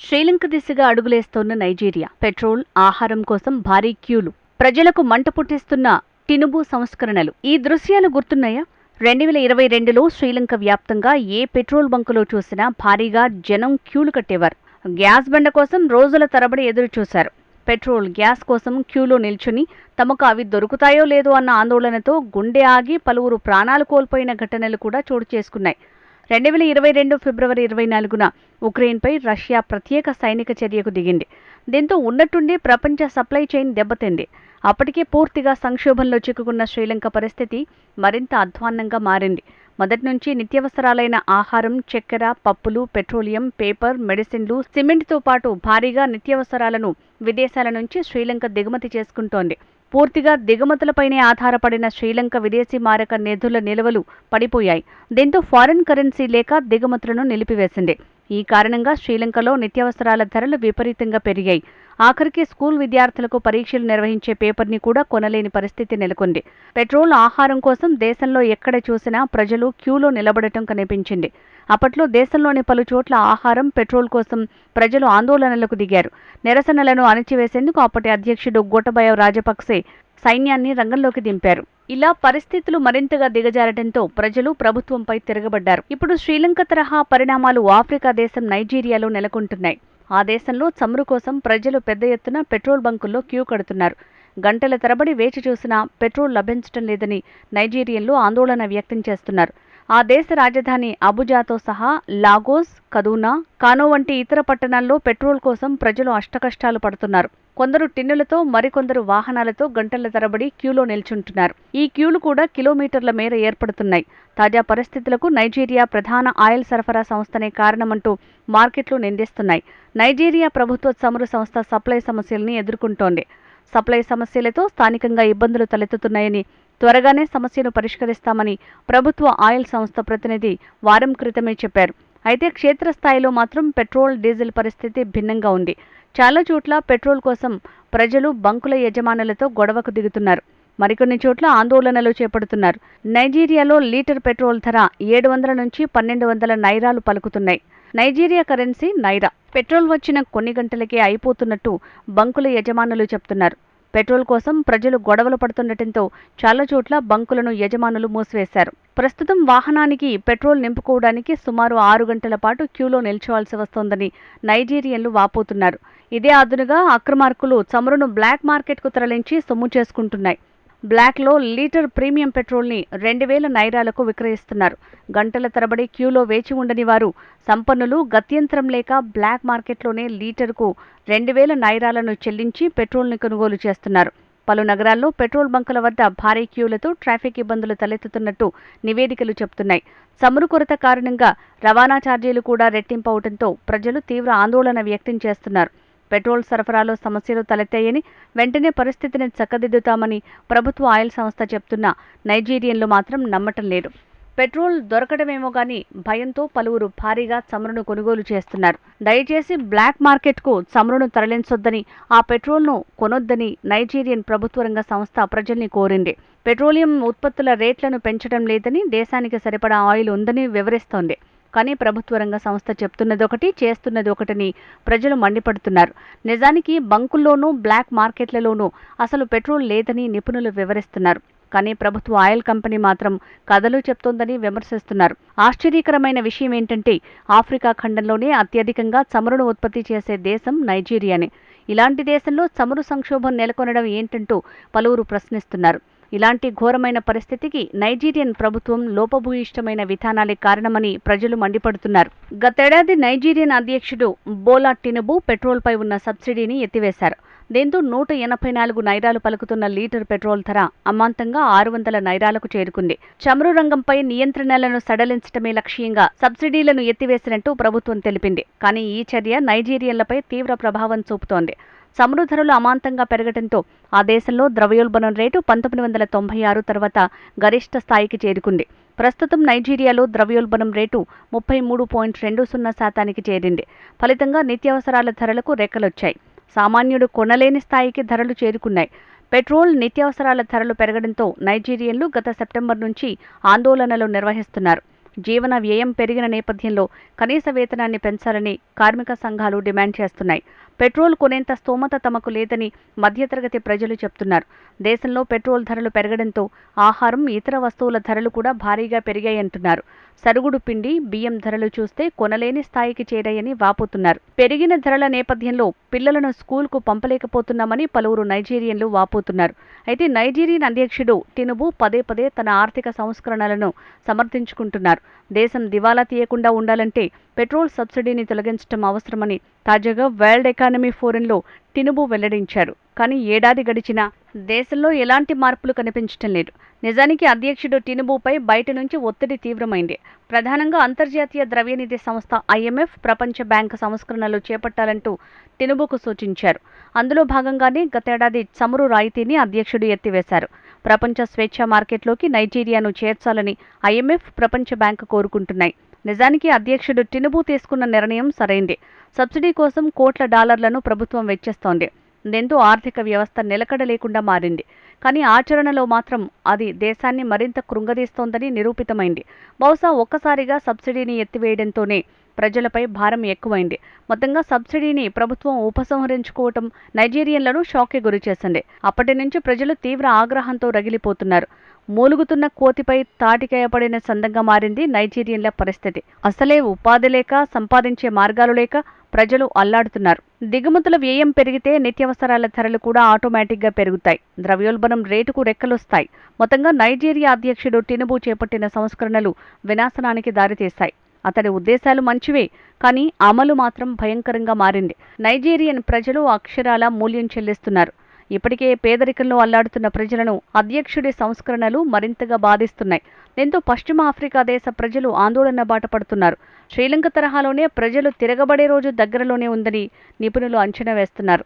శ్రీలంక దిశగా అడుగులేస్తోన్న Nigeria. Petrol, ఆహారం కోసం భారీ క్యూలు. ప్రజలకు మంట పుట్టిస్తున్న టినుబు సంస్కరణలు. ఈ దృశ్యాలు గుర్తున్నాయా? 2022లో శ్రీలంక వ్యాప్తంగా ఏ పెట్రోల్ బంకులో చూసినా భారీగా జనం క్యూలు కట్టేవారు. గ్యాస్ బండ కోసం రోజుల తరబడి ఎదురుచూశారు. పెట్రోల్, గ్యాస్ కోసం క్యూలో నిల్చుని తమకు అవి దొరుకుతాయో లేదో అన్న ఆందోళనతో గుండె ఆగి పలువురు ప్రాణాలు కోల్పోయిన ఘటనలు కూడా చోటు చేసుకున్నాయి. 2022 ఫిబ్రవరి 24న ఉక్రెయిన్పై రష్యా ప్రత్యేక సైనిక చర్యకు దిగింది. దీంతో ఉన్నట్టుండి ప్రపంచ సప్లై చైన్ దెబ్బతింది. అప్పటికే పూర్తిగా సంక్షోభంలో చిక్కుకున్న శ్రీలంక పరిస్థితి మరింత అధ్వాన్నంగా మారింది. మొదటి నుంచి నిత్యావసరాలైన ఆహారం, చక్కెర, పప్పులు, పెట్రోలియం, పేపర్, మెడిసిన్లు, సిమెంట్తో పాటు భారీగా నిత్యావసరాలను విదేశాల నుంచి శ్రీలంక దిగుమతి చేసుకుంటోంది. పూర్తిగా దిగుమతులపైనే ఆధారపడిన శ్రీలంక విదేశీ మారక నిధుల నిల్వలు పడిపోయాయి. దీంతో ఫారిన్ కరెన్సీ లేక దిగుమతులను నిలిపివేసింది. ఈ కారణంగా శ్రీలంకలో నిత్యావసరాల ధరలు విపరీతంగా పెరిగాయి. ఆఖరికి స్కూల్ విద్యార్థులకు పరీక్షలు నిర్వహించే పేపర్ని కూడా కొనలేని పరిస్థితి నెలకొంది. పెట్రోల్, ఆహారం కోసం దేశంలో ఎక్కడ చూసినా ప్రజలు క్యూలో నిలబడటం కనిపించింది. అప్పట్లో దేశంలోని పలు చోట్ల ఆహారం, పెట్రోల్ కోసం ప్రజలు ఆందోళనలకు దిగారు. నిరసనలను అణచివేసేందుకు అప్పటి అధ్యక్షుడు గోటబయ రాజపక్సే సైన్యాన్ని రంగంలోకి దింపారు. ఇలా పరిస్థితులు మరింతగా దిగజారడంతో ప్రజలు ప్రభుత్వంపై తిరగబడ్డారు. ఇప్పుడు శ్రీలంక తరహా పరిణామాలు ఆఫ్రికా దేశం నైజీరియాలో నెలకొంటున్నాయి. ఆ దేశంలో చమురు కోసం ప్రజలు పెద్ద ఎత్తున పెట్రోల్ బంకుల్లో క్యూ కడుతున్నారు. గంటల తరబడి వేచి చూసినా పెట్రోల్ లభించడం లేదని నైజీరియన్లు ఆందోళన వ్యక్తం చేస్తున్నారు. ఆ దేశ రాజధాని అబుజాతో సహా లాగోస్, కదూనా, కానో వంటి ఇతర పట్టణాల్లో పెట్రోల్ కోసం ప్రజలు అష్టకష్టాలు పడుతున్నారు. కొందరు టిన్నులతో, మరికొందరు వాహనాలతో గంటల తరబడి క్యూలో నిల్చుంటున్నారు. ఈ క్యూలు కూడా కిలోమీటర్ల మేర ఏర్పడుతున్నాయి. తాజా పరిస్థితులకు నైజీరియా ప్రధాన ఆయిల్ సరఫరా సంస్థనే కారణమంటూ మార్కెట్లు నిందిస్తున్నాయి. నైజీరియా ప్రభుత్వ చమురు సంస్థ సప్లై సమస్యల్ని ఎదుర్కొంటోంది. సప్లై సమస్యలతో స్థానికంగా ఇబ్బందులు తలెత్తుతున్నాయని, త్వరగానే సమస్యను పరిష్కరిస్తామని ప్రభుత్వ ఆయిల్ సంస్థ ప్రతినిధి వారం క్రితమే చెప్పారు. అయితే క్షేత్రస్థాయిలో మాత్రం పెట్రోల్, డీజిల్ పరిస్థితి భిన్నంగా ఉంది. చాలా చోట్ల పెట్రోల్ కోసం ప్రజలు బంకుల యజమానులతో గొడవకు దిగుతున్నారు. మరికొన్ని చోట్ల ఆందోళనలు చేపడుతున్నారు. నైజీరియాలో లీటర్ పెట్రోల్ ధర 700 నుంచి 1200 నైరాలు పలుకుతున్నాయి. Nigeria currency naira. పెట్రోల్ వచ్చిన కొన్ని గంటలకే అయిపోతున్నట్టు బంకుల యజమానులు చెప్తున్నారు. పెట్రోల్ కోసం ప్రజలు గొడవలు పడుతుండటంతో చాలా చోట్ల బంకులను యజమానులు మూసివేశారు. ప్రస్తుతం వాహనానికి పెట్రోల్ నింపుకోవడానికి సుమారు 6 గంటల పాటు క్యూలో నిల్చోవాల్సి వస్తోందని నైజీరియన్లు వాపోతున్నారు. ఇదే అదునుగా అక్రమార్కులు చమురును బ్లాక్ మార్కెట్కు తరలించి సొమ్ము చేసుకుంటున్నాయి. బ్లాక్లో లీటర్ ప్రీమియం పెట్రోల్ని 2000 నైరాలకు విక్రయిస్తున్నారు. గంటల తరబడి క్యూలో వేచి ఉండని వారు సంపన్నులు గత్యంతరం లేక బ్లాక్ మార్కెట్లోనే లీటర్కు 2000 నైరాలను చెల్లించి పెట్రోల్ని కొనుగోలు చేస్తున్నారు. పలు నగరాల్లో పెట్రోల్ బంకుల వద్ద భారీ క్యూలతో ట్రాఫిక్ ఇబ్బందులు తలెత్తుతున్నట్టు నివేదికలు చెబుతున్నాయి. చమురు కొరత కారణంగా రవాణా ఛార్జీలు కూడా రెట్టింపవడంతో ప్రజలు తీవ్ర ఆందోళన వ్యక్తం చేస్తున్నారు. పెట్రోల్ సరఫరాలో సమస్యలు తలెత్తాయని, వెంటనే పరిస్థితిని చక్కదిద్దుతామని ప్రభుత్వ ఆయిల్ సంస్థ చెప్తున్నా నైజీరియన్లు మాత్రం నమ్మటం లేదు. పెట్రోల్ దొరకడమేమో గానీ భయంతో పలువురు భారీగా చమురును కొనుగోలు చేస్తున్నారు. దయచేసి బ్లాక్ మార్కెట్కు చమురును తరలించొద్దని, ఆ పెట్రోల్ను కొనొద్దని నైజీరియన్ ప్రభుత్వ రంగ సంస్థ ప్రజల్ని కోరింది. పెట్రోలియం ఉత్పత్తుల రేట్లను పెంచడం లేదని, దేశానికి సరిపడా ఆయిల్ ఉందని వివరిస్తోంది. కానీ ప్రభుత్వ రంగ సంస్థ చెప్తున్నదొకటి, చేస్తున్నది ఒకటని ప్రజలు మండిపడుతున్నారు. నిజానికి బంకుల్లోనూ, బ్లాక్ మార్కెట్లలోనూ అసలు పెట్రోల్ లేదని నిపుణులు వివరిస్తున్నారు. కానీ ప్రభుత్వ ఆయిల్ కంపెనీ మాత్రం కథలు చెప్తోందని విమర్శిస్తున్నారు. ఆశ్చర్యకరమైన విషయం ఏంటంటే ఆఫ్రికా ఖండంలోనే అత్యధికంగా చమురును ఉత్పత్తి చేసే దేశం నైజీరియానే. ఇలాంటి దేశంలో చమురు సంక్షోభం నెలకొనడం ఏంటంటూ పలువురు ప్రశ్నిస్తున్నారు. ఇలాంటి ఘోరమైన పరిస్థితికి నైజీరియన్ ప్రభుత్వం లోపభూయిష్టమైన విధానాలే కారణమని ప్రజలు మండిపడుతున్నారు. గతేడాది నైజీరియన్ అధ్యక్షుడు బోలా టినుబు పెట్రోల్పై ఉన్న సబ్సిడీని ఎత్తివేశారు. దీంతో 184 నైరాలు పలుకుతున్న లీటర్ పెట్రోల్ ధర అమాంతంగా 600 నైరాలకు చేరుకుంది. చమురు రంగంపై నియంత్రణలను సడలించడమే లక్ష్యంగా సబ్సిడీలను ఎత్తివేసినట్టు ప్రభుత్వం తెలిపింది. కానీ ఈ చర్య నైజీరియన్లపై తీవ్ర ప్రభావం చూపుతోంది. చమురు ధరలు అమాంతంగా పెరగడంతో ఆ దేశంలో ద్రవ్యోల్బణం రేటు 1996 తర్వాత గరిష్ట స్థాయికి చేరుకుంది. ప్రస్తుతం నైజీరియాలో ద్రవ్యోల్బణం రేటు 33.20% చేరింది. ఫలితంగా నిత్యావసరాల ధరలకు రెక్కలొచ్చాయి. సామాన్యుడు కొనలేని స్థాయికి ధరలు చేరుకున్నాయి. పెట్రోల్, నిత్యావసరాల ధరలు పెరగడంతో నైజీరియన్లు గత సెప్టెంబర్ నుంచి ఆందోళనలు నిర్వహిస్తున్నారు. జీవన వ్యయం పెరిగిన నేపథ్యంలో కనీస వేతనాన్ని పెంచాలని కార్మిక సంఘాలు డిమాండ్ చేస్తున్నాయి. పెట్రోల్ కొనేంత స్తోమత తమకు లేదని మధ్యతరగతి ప్రజలు చెప్తున్నారు. దేశంలో పెట్రోల్ ధరలు పెరగడంతో ఆహారం, ఇతర వస్తువుల ధరలు కూడా భారీగా పెరిగాయంటున్నారు. సరుగుడు పిండి, బియ్యం ధరలు చూస్తే కొనలేని స్థాయికి చేరాయని వాపోతున్నారు. పెరిగిన ధరల నేపథ్యంలో పిల్లలను స్కూల్కు పంపలేకపోతున్నామని పలువురు నైజీరియన్లు వాపోతున్నారు. అయితే నైజీరియన్ అధ్యక్షుడు టినుబు పదే పదే తన ఆర్థిక సంస్కరణలను సమర్థించుకుంటున్నారు. దేశం దివాలా తీయకుండా ఉండాలంటే పెట్రోల్ సబ్సిడీని తొలగించడం అవసరమని తాజాగా వరల్డ్ ఎకానమీ ఫోరంలో టినుబు వెల్లడించారు. కానీ ఏడాది గడిచినా దేశంలో ఎలాంటి మార్పులు కనిపించడం లేదు. నిజానికి అధ్యక్షుడు టినుబుపై బయట నుంచి ఒత్తిడి తీవ్రమైంది. ప్రధానంగా అంతర్జాతీయ ద్రవ్యనిధి సంస్థ IMF, ప్రపంచ బ్యాంకు సంస్కరణలు చేపట్టాలంటూ టినుబుకు సూచించారు. అందులో భాగంగానే గతేడాది చమురు రాయితీని అధ్యక్షుడు ఎత్తివేశారు. ప్రపంచ స్వేచ్ఛ మార్కెట్లోకి నైజీరియాను చేర్చాలని IMF, ప్రపంచ బ్యాంకు కోరుకుంటున్నాయి. నిజానికి అధ్యక్షుడు టినుబు తీసుకున్న నిర్ణయం సరైందే. సబ్సిడీ కోసం కోట్ల డాలర్లను ప్రభుత్వం వెచ్చిస్తోంది. దీంతో ఆర్థిక వ్యవస్థ నిలకడ లేకుండా మారింది. కానీ ఆచరణలో మాత్రం అది దేశాన్ని మరింత కృంగదీస్తోందని నిరూపితమైంది. బహుశా ఒక్కసారిగా సబ్సిడీని ఎత్తివేయడంతోనే ప్రజలపై భారం ఎక్కువైంది. మొత్తంగా సబ్సిడీని ప్రభుత్వం ఉపసంహరించుకోవటం నైజీరియన్లను షాక్కి గురిచేసింది. అప్పటి నుంచి ప్రజలు తీవ్ర ఆగ్రహంతో రగిలిపోతున్నారు. మూలుగుతున్న కోతిపై తాటికాయ పడిన సందంగా మారింది నైజీరియన్ల పరిస్థితి. అసలే ఉపాధి లేక, సంపాదించే మార్గాలు లేక ప్రజలు అల్లాడుతున్నారు. దిగుమతుల వ్యయం పెరిగితే నిత్యావసరాల ధరలు కూడా ఆటోమేటిక్గా పెరుగుతాయి. ద్రవ్యోల్బణం రేటుకు రెక్కలొస్తాయి. మొత్తంగా నైజీరియా అధ్యక్షుడు టినుబు చేపట్టిన సంస్కరణలు వినాశనానికి దారితీశాయి. అతడి ఉద్దేశాలు మంచివే, కానీ అమలు మాత్రం భయంకరంగా మారింది. నైజీరియన్ ప్రజలు అక్షరాల మూల్యం చెల్లిస్తున్నారు. ఇప్పటికే పేదరికంలో అల్లాడుతున్న ప్రజలను అధ్యక్షుడి సంస్కరణలు మరింతగా బాధిస్తున్నాయి. దీంతో పశ్చిమ ఆఫ్రికా దేశ ప్రజలు ఆందోళన బాట పడుతున్నారు. శ్రీలంక తరహాలోనే ప్రజలు తిరగబడే రోజు దగ్గరలోనే ఉందని నిపుణులు అంచనా వేస్తున్నారు.